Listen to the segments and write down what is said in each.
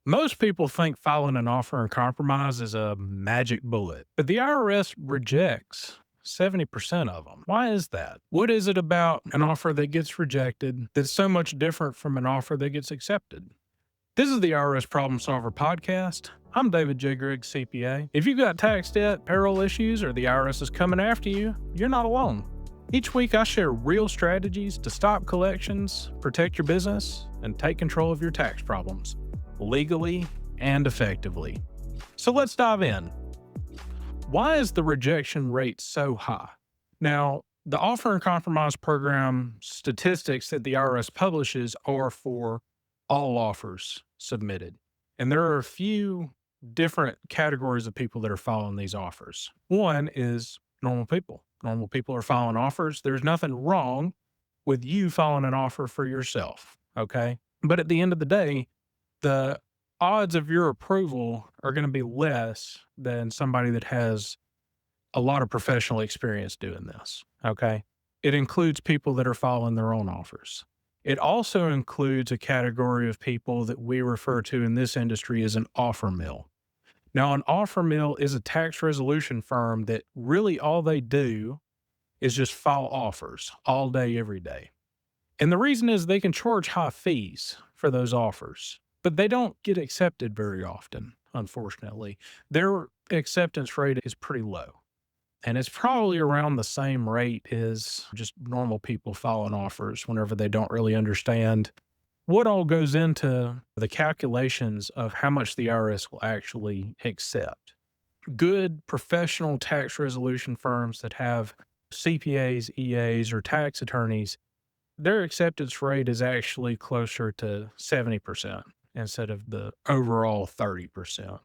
Most people think filing an offer and compromise is a magic bullet, but the IRS rejects 70% of them. Why is that? What is it about an offer that gets rejected that's so much different from an offer that gets accepted? This is the IRS Problem Solver podcast. I'm David J. Griggs, CPA. If you've got tax debt, payroll issues, or the IRS is coming after you, you're not alone. Each week, I share real strategies to stop collections, protect your business, and take control of your tax problems legally and effectively. So let's dive in. Why is the rejection rate so high? Now, the offer and compromise program statistics that the IRS publishes are for all offers submitted. And there are a few different categories of people that are filing these offers. One is normal people. Normal people are filing offers. There's nothing wrong with you filing an offer for yourself. Okay. But at the end of the day, the odds of your approval are going to be less than somebody that has a lot of professional experience doing this. Okay. It includes people that are filing their own offers. It also includes a category of people that we refer to in this industry as an offer mill. Now, an offer mill is a tax resolution firm that really all they do is just file offers all day, every day. And the reason is they can charge high fees for those offers, but they don't get accepted very often, unfortunately. Their acceptance rate is pretty low. And it's probably around the same rate as just normal people filing offers whenever they don't really understand what all goes into the calculations of how much the IRS will actually accept. Good professional tax resolution firms that have CPAs, EAs, or tax attorneys, their acceptance rate is actually closer to 70% instead of the overall 30%.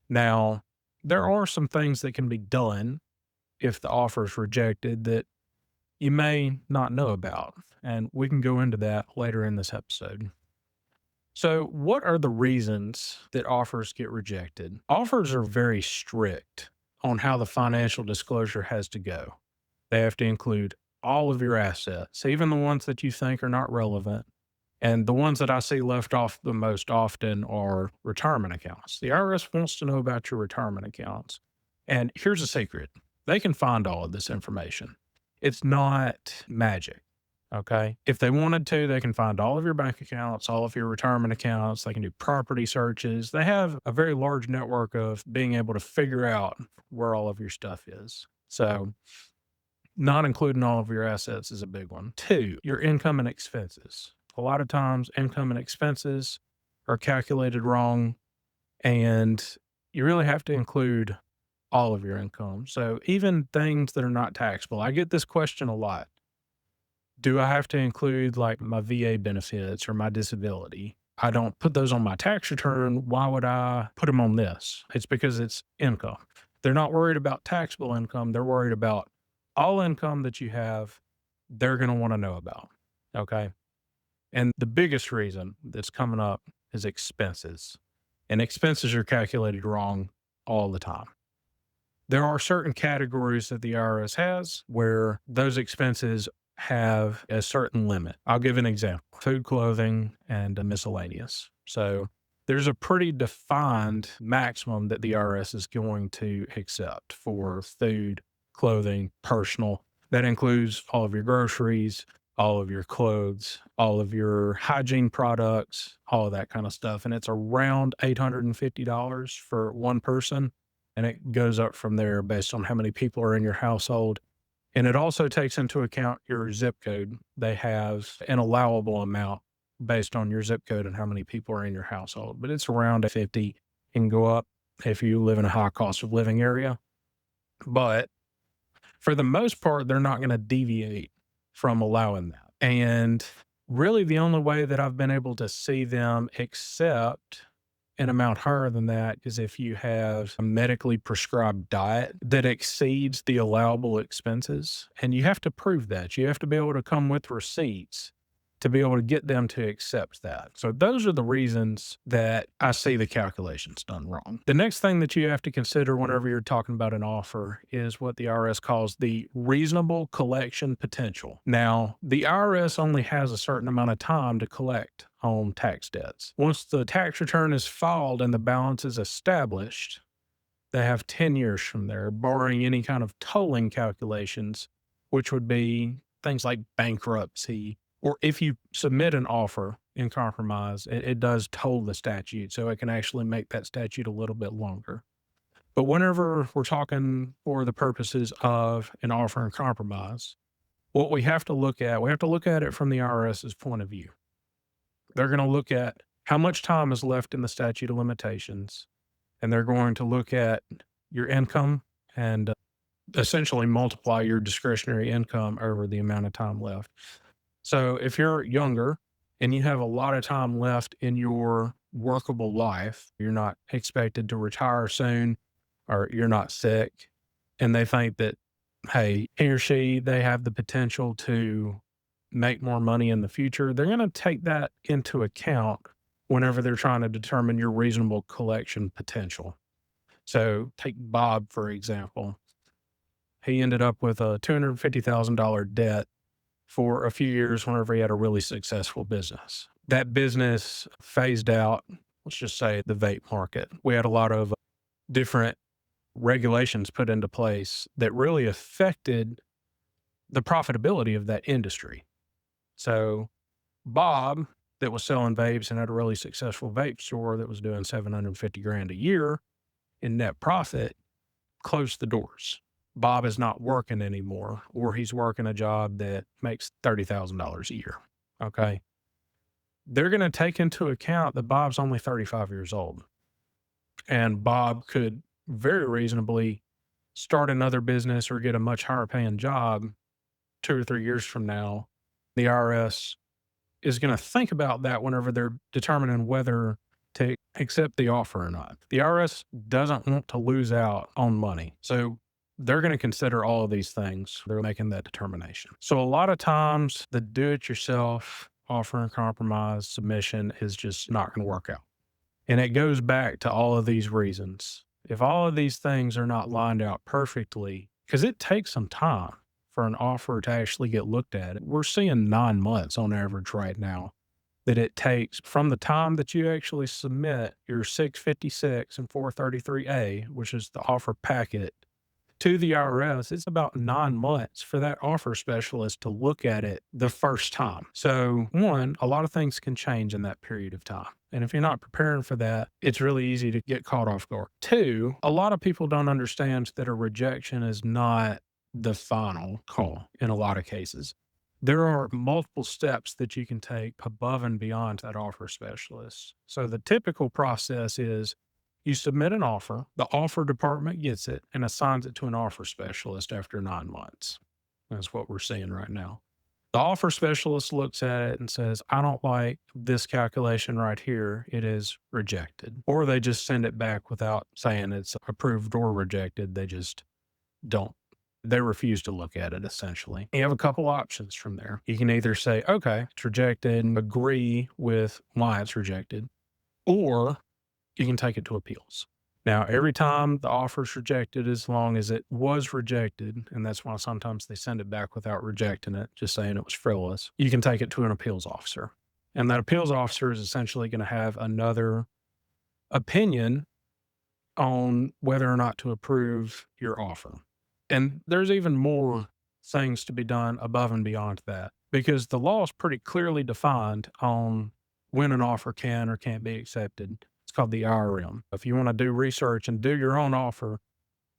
Now, there are some things that can be done if the offer is rejected that you may not know about. And we can go into that later in this episode. So, what are the reasons that offers get rejected? Offers are very strict on how the financial disclosure has to go. They have to include all of your assets, even the ones that you think are not relevant. And the ones that I see left off the most often are retirement accounts. The IRS wants to know about your retirement accounts. And here's a secret. They can find all of this information. It's not magic. Okay. If they wanted to, they can find all of your bank accounts, all of your retirement accounts. They can do property searches. They have a very large network of being able to figure out where all of your stuff is. So, not including all of your assets is a big one. Two, your income and expenses. A lot of times, income and expenses are calculated wrong, and you really have to include all of your income. So even things that are not taxable, I get this question a lot. Do I have to include like my VA benefits or my disability? I don't put those on my tax return. Why would I put them on this? It's because it's income. They're not worried about taxable income. They're worried about all income that you have, they're going to want to know about. Okay. And the biggest reason that's coming up is expenses. And expenses are calculated wrong all the time. There are certain categories that the IRS has where those expenses have a certain limit. I'll give an example: food, clothing, and miscellaneous. So there's a pretty defined maximum that the IRS is going to accept for food, clothing, personal. That includes all of your groceries, all of your clothes, all of your hygiene products, all of that kind of stuff. And it's around $850 for one person. And it goes up from there based on how many people are in your household. And it also takes into account your zip code. They have an allowable amount based on your zip code and how many people are in your household, but it's around 50. It can go up if you live in a high cost of living area. But for the most part, they're not going to deviate from allowing that. And really the only way that I've been able to see them accept an amount higher than that is if you have a medically prescribed diet that exceeds the allowable expenses. And you have to prove that. You have to be able to come with receipts to be able to get them to accept that. So those are the reasons that I see the calculations done wrong. The next thing that you have to consider whenever you're talking about an offer is what the IRS calls the reasonable collection potential. Now, the IRS only has a certain amount of time to collect on tax debts. Once the tax return is filed and the balance is established, they have 10 years from there, barring any kind of tolling calculations, which would be things like bankruptcy, or if you submit an offer in compromise, it does toll the statute. So it can actually make that statute a little bit longer. But whenever we're talking for the purposes of an offer in compromise, what we have to look at it from the IRS's point of view. They're going to look at how much time is left in the statute of limitations, and they're going to look at your income and essentially multiply your discretionary income over the amount of time left. So if you're younger and you have a lot of time left in your workable life, you're not expected to retire soon, or you're not sick, and they think that, hey, he or she, they have the potential to make more money in the future, they're going to take that into account whenever they're trying to determine your reasonable collection potential. So take Bob, for example. He ended up with a $250,000 debt for a few years whenever he had a really successful business. That business phased out, let's just say the vape market. We had a lot of different regulations put into place that really affected the profitability of that industry. So Bob, that was selling vapes and had a really successful vape store that was doing $750,000 a year in net profit, closed the doors. Bob is not working anymore, or he's working a job that makes $30,000 a year. Okay. They're going to take into account that Bob's only 35 years old, and Bob could very reasonably start another business or get a much higher paying job 2 or 3 years from now. The IRS is going to think about that whenever they're determining whether to accept the offer or not. The IRS doesn't want to lose out on money. So they're going to consider all of these things. They're making that determination. So a lot of times the do-it-yourself offer and compromise submission is just not going to work out. And it goes back to all of these reasons. If all of these things are not lined out perfectly, because it takes some time for an offer to actually get looked at. We're seeing 9 months on average right now that it takes from the time that you actually submit your 656 and 433A, which is the offer packet, to the IRS. It's about 9 months for that offer specialist to look at it the first time. So one, a lot of things can change in that period of time. And if you're not preparing for that, it's really easy to get caught off guard. Two, a lot of people don't understand that a rejection is not the final call in a lot of cases. There are multiple steps that you can take above and beyond that offer specialist. So the typical process is you submit an offer, the offer department gets it and assigns it to an offer specialist after 9 months. That's what we're seeing right now. The offer specialist looks at it and says, I don't like this calculation right here. It is rejected. Or they just send it back without saying it's approved or rejected. They just don't. They refuse to look at it, essentially. You have a couple options from there. You can either say, okay, it's rejected, and agree with why it's rejected, or you can take it to appeals. Now, every time the offer is rejected, as long as it was rejected, and that's why sometimes they send it back without rejecting it, just saying it was frivolous, you can take it to an appeals officer. And that appeals officer is essentially going to have another opinion on whether or not to approve your offer. And there's even more things to be done above and beyond that, because the law is pretty clearly defined on when an offer can or can't be accepted. It's called the IRM. If you want to do research and do your own offer,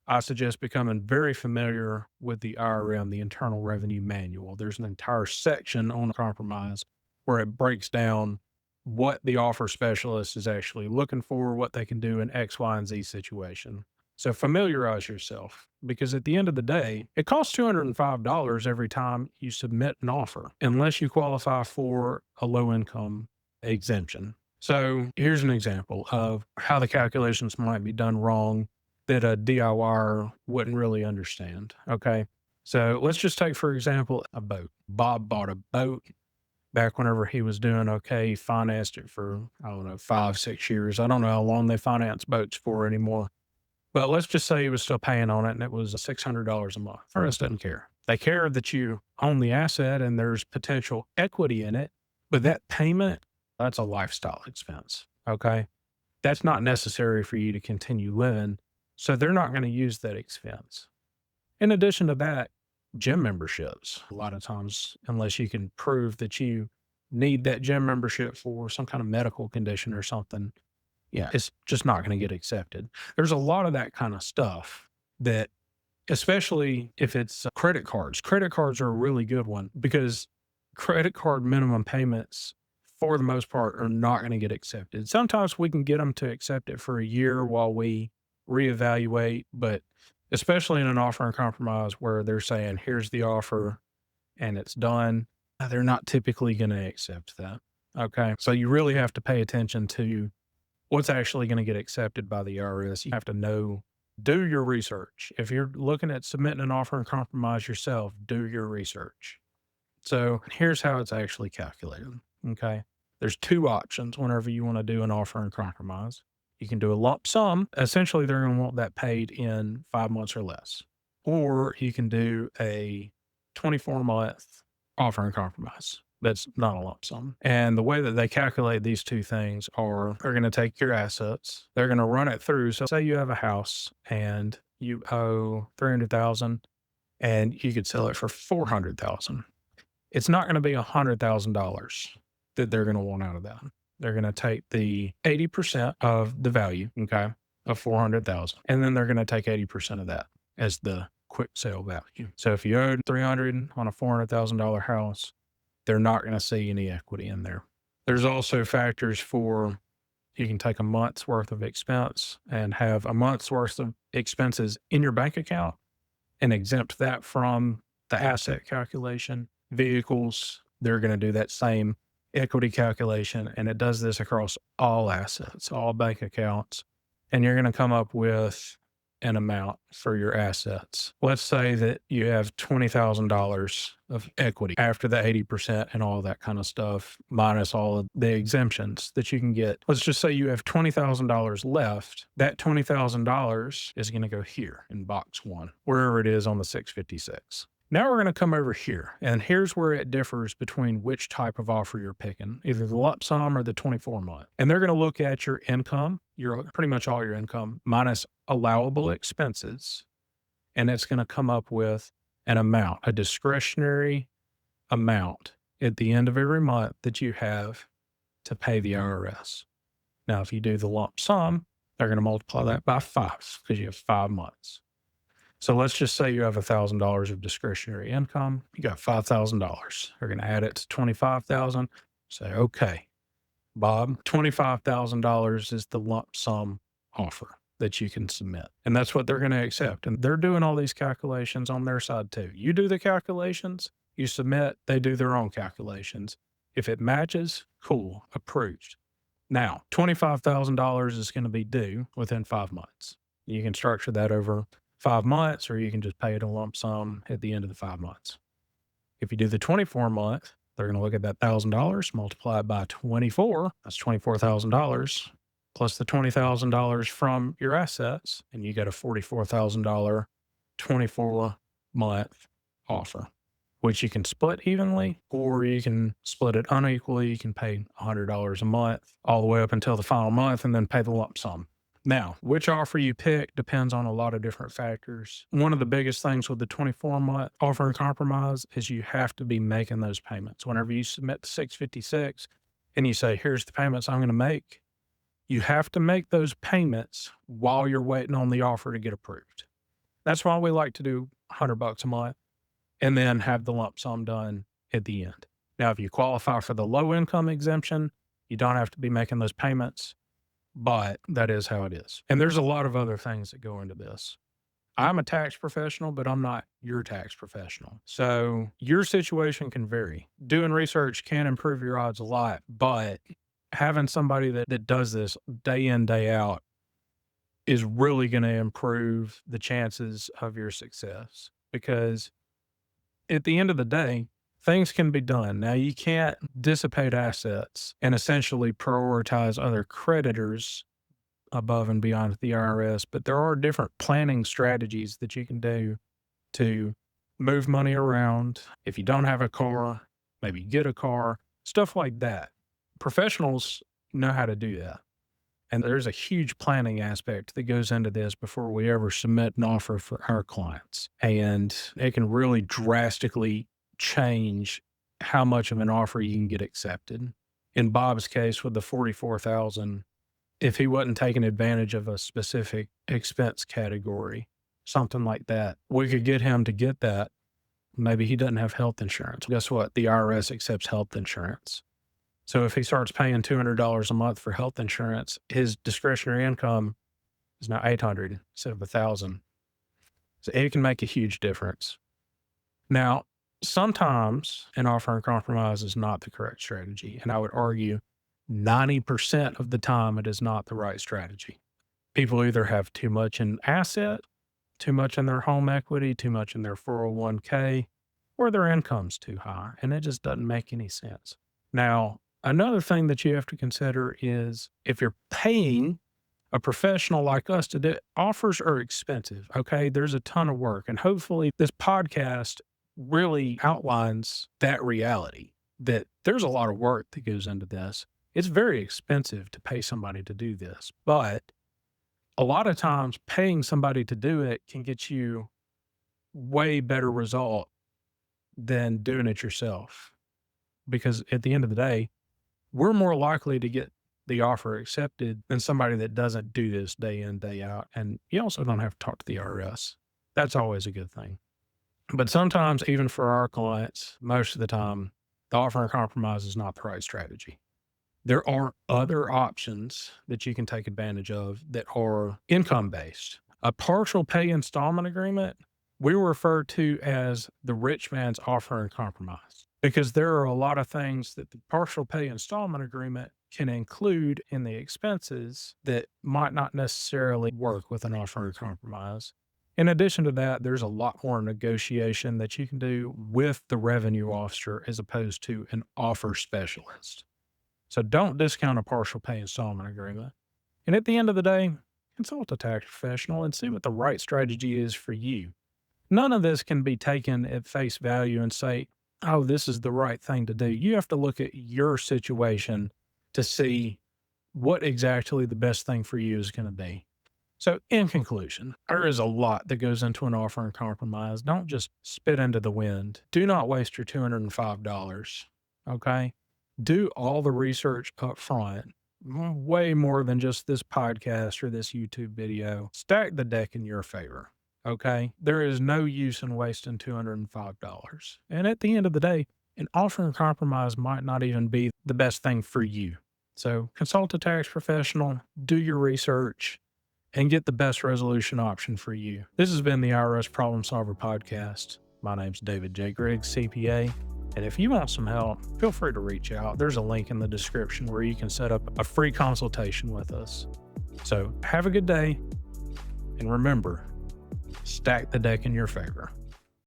I suggest becoming very familiar with the IRM, the Internal Revenue Manual. There's an entire section on compromise where it breaks down what the offer specialist is actually looking for, what they can do in X, Y, and Z situation. So familiarize yourself, because at the end of the day, it costs $205 every time you submit an offer, unless you qualify for a low income exemption. So here's an example of how the calculations might be done wrong that a DIYer wouldn't really understand. Okay. So let's just take, for example, a boat. Bob bought a boat back whenever he was doing okay. He financed it for, I don't know, 5, 6 years. I don't know how long they finance boats for anymore. But let's just say he was still paying on it and it was $600 a month. The rest doesn't care. They care that you own the asset and there's potential equity in it. But that payment, that's a lifestyle expense. Okay. That's not necessary for you to continue living. So they're not going to use that expense. In addition to that, gym memberships, a lot of times, unless you can prove that you need that gym membership for some kind of medical condition or something, yeah, it's just not going to get accepted. There's a lot of that kind of stuff that, especially if it's credit cards are a really good one because credit card minimum payments, for the most part, are not going to get accepted. Sometimes we can get them to accept it for a year while we reevaluate, but especially in an offer and compromise where they're saying, here's the offer and it's done, they're not typically going to accept that. Okay. So you really have to pay attention to what's actually going to get accepted by the IRS. You have to know, do your research. If you're looking at submitting an offer and compromise yourself, do your research. So here's how it's actually calculated. Okay. There's two options whenever you want to do an offer and compromise. You can do a lump sum. Essentially, they're going to want that paid in 5 months or less. Or you can do a 24-month offer and compromise. That's not a lump sum. And the way that they calculate these two things are they're going to take your assets. They're going to run it through. So say you have a house and you owe $300,000 and you could sell it for $400,000. It's not going to be $100,000 that they're going to want out of that. They're going to take the 80% of the value, okay, of 400,000, and then they're going to take 80% of that as the quick sale value. So if you owed 300 on a $400,000 house, they're not going to see any equity in there. There's also factors for, you can take a month's worth of expense and have a month's worth of expenses in your bank account and exempt that from the asset calculation. Vehicles, they're going to do that same equity calculation, and it does this across all assets, all bank accounts, and you're going to come up with an amount for your assets. Let's say that you have $20,000 of equity after the 80% and all that kind of stuff, minus all of the exemptions that you can get. Let's just say you have $20,000 left. That $20,000 is going to go here in box 1, wherever it is on the 656. Now we're going to come over here, and here's where it differs between which type of offer you're picking, either the lump sum or the 24-month. And they're going to look at your income, pretty much all your income, minus allowable expenses, and it's going to come up with an amount, a discretionary amount at the end of every month that you have to pay the IRS. Now, if you do the lump sum, they're going to multiply that by 5 because you have 5 months. So let's just say you have $1,000 of discretionary income. You got $5,000. They're going to add it to $25,000. Say, okay, Bob, $25,000 is the lump sum offer that you can submit. And that's what they're going to accept. And they're doing all these calculations on their side too. You do the calculations, you submit, they do their own calculations. If it matches, cool, approved. Now, $25,000 is going to be due within 5 months. You can structure that over 5 months, or you can just pay it a lump sum at the end of the 5 months. If you do the 24-month, they're going to look at that $1,000 multiplied by 24. That's $24,000 plus the $20,000 from your assets, and you get a $44,000 24-month offer, which you can split evenly, or you can split it unequally. You can pay $100 a month all the way up until the final month and then pay the lump sum. Now, which offer you pick depends on a lot of different factors. One of the biggest things with the 24-month offer and compromise is you have to be making those payments. Whenever you submit the 656 and you say, here's the payments I'm going to make, you have to make those payments while you're waiting on the offer to get approved. That's why we like to do $100 a month and then have the lump sum done at the end. Now, if you qualify for the low income exemption, you don't have to be making those payments. But that is how it is. And there's a lot of other things that go into this. I'm a tax professional, but I'm not your tax professional. So your situation can vary. Doing research can improve your odds a lot, but having somebody that does this day in, day out is really going to improve the chances of your success. Because at the end of the day, things can be done. Now, you can't dissipate assets and essentially prioritize other creditors above and beyond the IRS, but there are different planning strategies that you can do to move money around. If you don't have a car, maybe get a car, stuff like that. Professionals know how to do that. And there's a huge planning aspect that goes into this before we ever submit an offer for our clients. And it can really drastically change how much of an offer you can get accepted. In Bob's case with the $44,000, if he wasn't taking advantage of a specific expense category, something like that, we could get him to get that. Maybe he doesn't have health insurance. Guess what? The IRS accepts health insurance. So if he starts paying $200 a month for health insurance, his discretionary income is now $800 instead of $1,000. So it can make a huge difference. Now, sometimes an offer and compromise is not the correct strategy. And I would argue 90% of the time it is not the right strategy. People either have too much in asset, too much in their home equity, too much in their 401k, or their income's too high. And it just doesn't make any sense. Now, another thing that you have to consider is if you're paying a professional like us to do it, offers are expensive. Okay. There's a ton of work. And hopefully this podcast really outlines that reality that there's a lot of work that goes into this. It's very expensive to pay somebody to do this, but a lot of times paying somebody to do it can get you way better result than doing it yourself. Because at the end of the day, we're more likely to get the offer accepted than somebody that doesn't do this day in, day out. And you also don't have to talk to the IRS. That's always a good thing. But sometimes, even for our clients, most of the time, the offer and compromise is not the right strategy. There are other options that you can take advantage of that are income-based. A partial pay installment agreement, we refer to as the rich man's offer and compromise, because there are a lot of things that the partial pay installment agreement can include in the expenses that might not necessarily work with an offer and compromise. In addition to that, there's a lot more negotiation that you can do with the revenue officer as opposed to an offer specialist. So don't discount a partial pay installment agreement. And at the end of the day, consult a tax professional and see what the right strategy is for you. None of this can be taken at face value and say, oh, this is the right thing to do. You have to look at your situation to see what exactly the best thing for you is going to be. So in conclusion, there is a lot that goes into an offer and compromise. Don't just spit into the wind. Do not waste your $205. Okay. Do all the research up front, way more than just this podcast or this YouTube video. Stack the deck in your favor. Okay. There is no use in wasting $205. And at the end of the day, an offer and compromise might not even be the best thing for you. So consult a tax professional, do your research, and get the best resolution option for you. This has been the IRS Problem Solver Podcast. My name's David J. Griggs, CPA. And if you want some help, feel free to reach out. There's a link in the description where you can set up a free consultation with us. So have a good day. And remember, stack the deck in your favor.